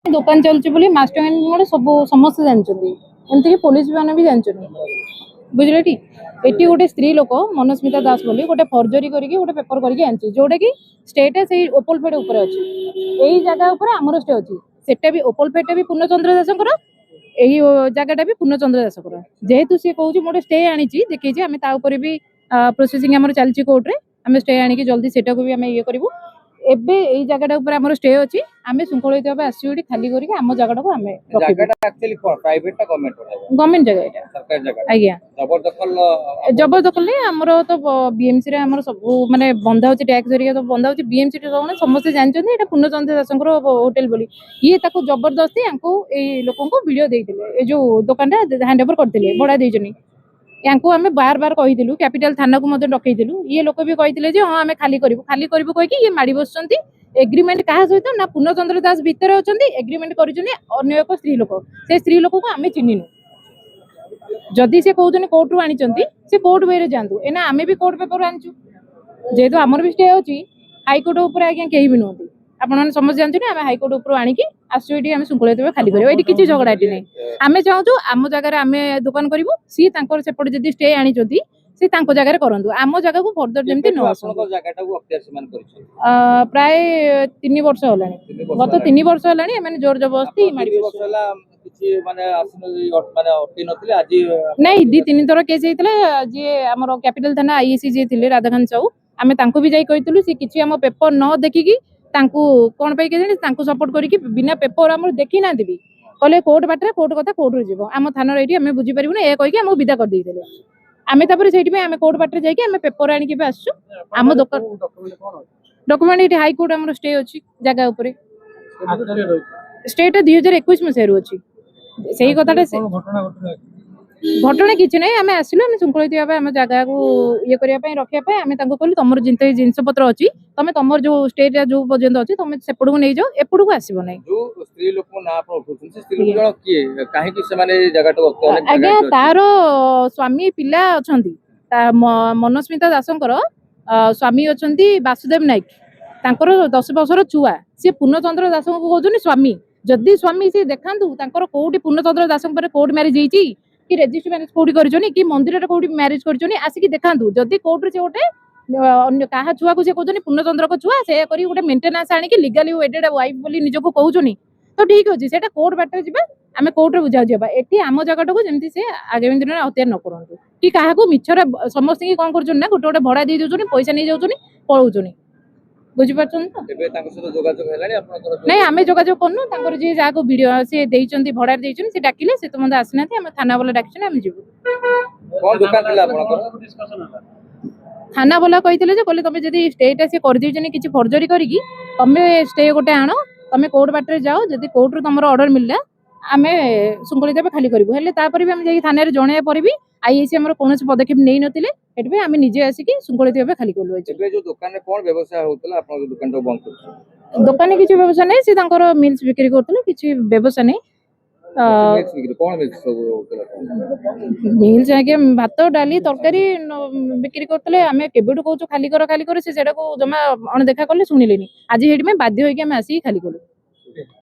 ଦୋକାନ ଚାଲୁଛି ବୋଲି ମାଷ୍ଟର ସବୁ ସମସ୍ତେ ଜାଣିଛନ୍ତି, ଏମିତିକି ପୋଲିସ ମାନେ ବି ଜାଣିଛନ୍ତି, ବୁଝିଲେ ଟି। ଏଠି ଗୋଟେ ସ୍ତ୍ରୀ ଲୋକ ମନସ୍ମିତା ଦାସ ବୋଲି ଗୋଟେ ଫର୍ଜରୀ କରିକି ଗୋଟେ ପେପର କରିକି ଆଣିଛି, ଯୋଉଟା କି ଷ୍ଟେଟା ସେଇ ଓପଲପେଟ ଉପରେ ଅଛି। ଏଇ ଜାଗା ଉପରେ ଆମର ଷ୍ଟେ ଅଛି, ସେଟା ବି ଓପଲପେଟା ବି ପୂର୍ଣ୍ଣଚନ୍ଦ୍ର ଦାସଙ୍କର, ଏଇ ଜାଗାଟା ବି ପୂର୍ଣ୍ଣଚନ୍ଦ୍ର ଦାସଙ୍କର। ଯେହେତୁ ସେ କହୁଛି ମୁଁ ଗୋଟେ ଷ୍ଟେ ଆଣିଛି ଦେଖେଇଛି, ଆମେ ତା ଉପରେ ବି ପ୍ରୋସେସିଂ ଆମର ଚାଲିଛି କୋର୍ଟରେ। ଆମେ ଷ୍ଟେ ଆଣିକି ଜଲ୍ଦି ସେଟାକୁ ବି ଆମେ ଇଏ କରିବୁ। ଏବେ ଏଇ ଜାଗାଟା ଉପରେ ଆମର ଷ୍ଟେ ଅଛି, ଆମେ ଶୃଙ୍ଖଳିତ ଭାବେ ଆସିଛୁ ଏଠି ଖାଲି କରିକି ଆମ ଜାଗାଟାକୁ ଆମେ ଗଭର୍ଣ୍ଣମେଣ୍ଟ ଜାଗା ଏଇଟା, ଆଜ୍ଞା। ଜବରଦଖଲ ନାହିଁ, ଆମର ତ ବିଏମସି ରେ ଆମର ସବୁ ମାନେ ବନ୍ଧା ହଉଛି, ଟ୍ୟାକ୍ସ ହେରିକା ସବୁ ବନ୍ଧା ହଉଛି। ବିଏମସି ରେ ସମସ୍ତେ ଜାଣିଛନ୍ତି ଏଇଟା ପୂର୍ଣ୍ଣଚନ୍ଦ୍ର ଦାସଙ୍କର ହୋଟେଲ ବୋଲି। ଇଏ ତାକୁ ଜବରଦସ୍ତି ୟାଙ୍କୁ ଏଇ ଲୋକଙ୍କୁ ଭିଡିଓ ଦେଇଥିଲେ, ଏ ଯୋଉ ଦୋକାନଟା ହ୍ୟାଣ୍ଡ ଓଭର କରିଥିଲେ, ଭଡା ଦେଇଛନ୍ତି। ୟାଙ୍କୁ ଆମେ ବାର ବାର କହିଥିଲୁ, କ୍ୟାପିଟାଲ ଥାନାକୁ ମଧ୍ୟ ଡକେଇଥିଲୁ। ଇଏ ଲୋକ ବି କହିଥିଲେ ଯେ ହଁ ଆମେ ଖାଲି କରିବୁ କହିକି ଇଏ ମାଡି ବସୁଛନ୍ତି। ଏଗ୍ରିମେଣ୍ଟ କାହା ସହିତ ନା ପୂର୍ଣ୍ଣଚନ୍ଦ୍ର ଦାସ ଭିତରେ ଅଛନ୍ତି, ଏଗ୍ରିମେଣ୍ଟ କରିଛନ୍ତି ଅନ୍ୟ ଏକ ସ୍ତ୍ରୀ ଲୋକ। ସେ ସ୍ତ୍ରୀ ଲୋକକୁ ଆମେ ଚିହ୍ନିନୁ। ଯଦି ସେ କହୁଛନ୍ତି କୋର୍ଟରୁ ଆଣିଛନ୍ତି, ସେ କୋର୍ଟ ୱେରେ ଯାଆନ୍ତୁ, ଏନା ଆମେ ବି କୋର୍ଟ ପେପର ଆଣିଛୁ। ଯେହେତୁ ଆମର ବି ଷ୍ଟେ ଅଛି, ହାଇକୋର୍ଟ ଉପରେ ଆଜ୍ଞା କେହି ବି ନୁହନ୍ତି, ଆପଣମାନେ ସମସ୍ତେ ଜାଣିଛନ୍ତି। ଆମେ ହାଇକୋର୍ଟ ଉପରୁ ଆଣିକି ଆସିଛୁ, ଏଠି ଆମେ ଶୃଙ୍ଖଳିତ ଭାବେ ଖାଲି କରିବୁ। ଏଠି କିଛି ଝଗଡା ଏଠି ନାହିଁ। ଆମେ ଚାହୁଁଛୁ ଆମ ଜାଗାରେ ଆମେ ଦୋକାନ କରିବୁ, ସିଏ ତାଙ୍କର ସେପଟେ ଯଦି ଷ୍ଟେ ଆଣିଛନ୍ତି ସେ ତାଙ୍କ ଜାଗାରେ କରନ୍ତୁ, ଆମ ଜାଗାକୁ ଫର୍ଦର ଯେମିତି ନ ଆସନ୍ତୁ। ପ୍ରାୟ 3 ବର୍ଷ ହେଲାଣି, ଗତ 3 ବର୍ଷ ହେଲାଣି ଏମାନେ ଜୋର ଜବରଦସ୍ତି ମାଡି ବସୁଛନ୍ତି। ନାଇଁ 2-3 ଥର କେସ୍ ହେଇଥିଲା। ଯିଏ ଆମର କ୍ୟାପିଟାଲ ଥାନା ଆଇଏସି ଯିଏ ଥିଲେ ରାଧାକାନ୍ତ ସାହୁ, ଆମେ ତାଙ୍କୁ ବି ଯାଇ କହିଥିଲୁ। ସେ କିଛି ଆମ ପେପର ନ ଦେଖିକି ତାଙ୍କୁ କଣ ପାଇଁ କେଜାଣି ତାଙ୍କୁ ସପୋର୍ଟ କରିକି ବିନା ପେପର ଆମର ଦେଖି ନାହାନ୍ତି ବି, କହିଲେ କୋର୍ଟ ବାଟରେ କୋର୍ଟ କଥା କୋର୍ଟରୁ ଯିବ, ଆମ ଥାନାର ଏଇଠି ଆମେ ବୁଝିପାରିବୁନି, ଏ କହିକି ଆମକୁ ବିଦା କରିଦେଇଥିଲେ। ଆମେ ତାପରେ ସେଇଥିପାଇଁ ଆମେ କୋର୍ଟ ବାଟରେ ଯାଇକି ଆମେ ପେପର ଆଣିକି ବି ଆସିଛୁ। ଆମ ଦୋକାନ ଡକୁମେଣ୍ଟ ଏଠି ହାଇକୋର୍ଟ ଆମର ଷ୍ଟେ ଅଛି ଜାଗା ଉପରେ। ଷ୍ଟେଟା 2021 ମସିହାରୁ ଅଛି। ସେଇ କଥାଟା ଘଟଣା କିଛି ନାହିଁ, ଆମେ ଆସିଲୁ, ଆମେ ଶୃଙ୍ଖଳିତ ଭାବେ ଆମ ଜାଗାକୁ ଇଏ କରିବା ପାଇଁ ରଖିବା ପାଇଁ ଆମେ ତାଙ୍କୁ କହିଲୁ ତମର ଯେତେ ଜିନିଷ ପତ୍ର ଅଛି ତମେ ତମର ଯୋଉ ଷ୍ଟେଟା ଯୋଉ ପର୍ଯ୍ୟନ୍ତ ଅଛି ତମେ ସେପଟକୁ ନେଇଯାଅ, ଏପଟକୁ ଆସିବ ନାହିଁ। ଆଜ୍ଞା ତାର ସ୍ୱାମୀ ପିଲା ଅଛନ୍ତି, ମନସ୍ମିତା ଦାସଙ୍କର ସ୍ୱାମୀ ଅଛନ୍ତି ବାସୁଦେବ ନାୟକ, ତାଙ୍କର 10 ବର୍ଷର ଛୁଆ। ସେ ପୂର୍ଣ୍ଣଚନ୍ଦ୍ର ଦାସଙ୍କୁ କହୁଛନ୍ତି ସ୍ୱାମୀ। ଯଦି ସ୍ୱାମୀ ସିଏ ଦେଖାନ୍ତୁ ତାଙ୍କର କୋଉଠି ପୂର୍ଣ୍ଣଚନ୍ଦ୍ର ଦାସଙ୍କ ପରେ କୋର୍ଟ ମ୍ୟାରେଜ ହେଇଛି କି ରେଜିଷ୍ଟର ମ୍ୟାରେଜ କୋଉଠି କରିଛନ୍ତି କି ମନ୍ଦିରରେ କୋଉଠି ମ୍ୟାରେଜ କରିଛନ୍ତି, ଆସିକି ଦେଖାନ୍ତୁ। ଯଦି କୋର୍ଟରେ ସେ ଗୋଟେ ଅନ୍ୟ କାହା ଛୁଆକୁ ସେ କହୁଛନ୍ତି ପୂର୍ଣ୍ଣଚନ୍ଦ୍ରଙ୍କ ଛୁଆ, ସେ କରି ଗୋଟେ ମେଣ୍ଟେନାନ୍ସ ଆଣିକି ଲିଗାଲି ୱେଡେଡ ୱାଇଫ ବୋଲି ନିଜକୁ କହୁଛନ୍ତି, ତ ଠିକ ଅଛି ସେଇଟା କୋର୍ଟ ବାଟରେ ଯିବା, ଆମେ କୋର୍ଟରେ ବୁଝାବୁଝି ହେବା। ଏଠି ଆମ ଜାଗାଟାକୁ ଯେମିତି ସେ ଆଗାମୀ ଦିନରେ ଅତ୍ୟାଚାର ନ କରନ୍ତୁ, କି କାହାକୁ ମିଛରେ ସମସ୍ତଙ୍କୁ କଣ କରୁଛନ୍ତି ନା ଗୋଟେ ଭଡା ଦେଇ ଦଉଛନ୍ତି, ପଇସା ନେଇ ଯାଉଛନ୍ତି, ପଳଉଛନ୍ତି। ବୁଝିପାରୁଛନ୍ତି ତ? ନାଇଁ ଆମେ ଯୋଗାଯୋଗ କରୁନୁ, ତାଙ୍କର ଯିଏ ଯାହାକୁ ଭିଡିଓ ସେ ଦେଇଛନ୍ତି ଭଡାରେ ଦେଇଛନ୍ତି, ସେ ଡାକିଲେ, ସେ ତ ମତେ ଆସିନାହାନ୍ତି। ଆମେ ଥାନା ବାଲା ଡାକିଛନ୍ତି, ଆମେ ଯିବୁ। ଥାନା ବାଲା କହିଥିଲେ ଯେ କହିଲେ ତମେ ଯଦି ଷ୍ଟେଟା ସେ କରିଦେଇଛନ୍ତି କିଛି ଫର୍ଜରୀ କରିକି, ତମେ ଷ୍ଟେ ଗୋଟେ ଆଣ, ତମେ କୋର୍ଟ ବାଟରେ ଯାଅ, ଯଦି କୋର୍ଟରୁ ତମର ଅର୍ଡର ମିଳିଲା ଆମେ ଶୃଙ୍ଖଳିତ ଭାବେ ଖାଲି କରିବୁ। ହେଲେ ତାପରେ ବି ଆମେ ଯାଇକି ଥାନାରେ ଜଣେଇବା ପରେ ବି ଆଇଏସି ଆମର କୌଣସି ପଦକ୍ଷେପ ନେଇନଥିଲେ, ସେଥିପାଇଁ ଆମେ ନିଜେ ଆସିକି ଶୃଙ୍ଖଳିତ ଭାବେ ଖାଲି କଲୁ। ଦୋକାନରେ କିଛି ବ୍ୟବସାୟ ନାହିଁ, ସେ ତାଙ୍କର ମିଲ୍ସ ବିକ୍ରି କରୁଥିଲେ, କିଛି ବ୍ୟବସାୟ ନାହିଁ। ମିଲ୍ସ ଆଜ୍ଞା ଭାତ ଡାଲି ତରକାରୀ ବିକ୍ରି କରୁଥିଲେ। ଆମେ କେବେଠୁ କହୁଛୁ ଖାଲି କର, ସେ ସେଟାକୁ ଜମା ଅଣଦେଖା କଲେ, ଶୁଣିଲେନି। ଆଜି ସେଇଥିପାଇଁ ବାଧ୍ୟ ହେଇକି ଆମେ ଆସିକି ଖାଲି କଲୁ।